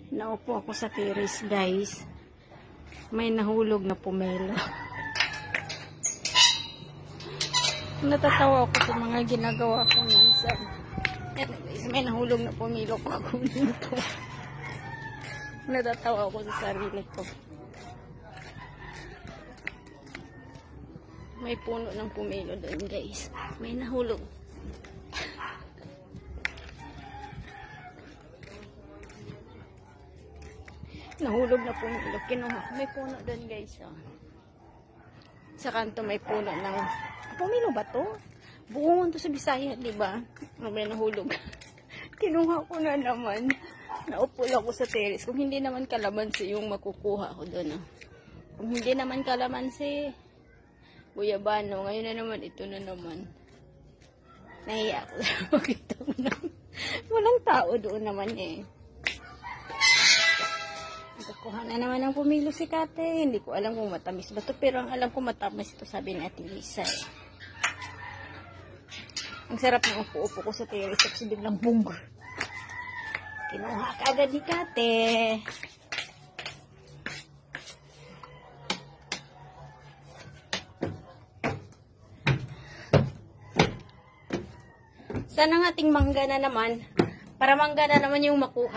Naupo ako sa terrace, guys. May nahulog na pomelo. Natatawa ako sa mga ginagawa ko minsan. Yan, guys, may nahulog na pomelo ko. Kunin ko. Natatawa ako sa sarili ko. May puno ng pomelo doon, guys. May nahulog. Nahulog na pomelo. Kinuha. May puno doon, guys. Oh. Sa kanto may puno ng pomelo ba to? Buong to sa Bisaya, di ba? May nahulog. Kinuha ko na naman. Naupo lang ako sa terrace. Kung hindi naman kalamansi yung makukuha ko doon. Oh. Kung hindi naman kalamansi, guyabano. Ngayon na naman, ito na naman. Nahiya ako. Makita mo na. Walang tao doon naman eh. Kuha na naman ng pumilo si Kate. Hindi ko alam kung matamis ba ito. Pero ang alam ko matamis ito, sabi ni Ate Lisa. Ang sarap ng upo-upo ko sa terrace. Tapos biglang bunggo. Kinuha ka agad ni Kate. Sana ng ating mangga na naman. Para mangga na naman yung makuha.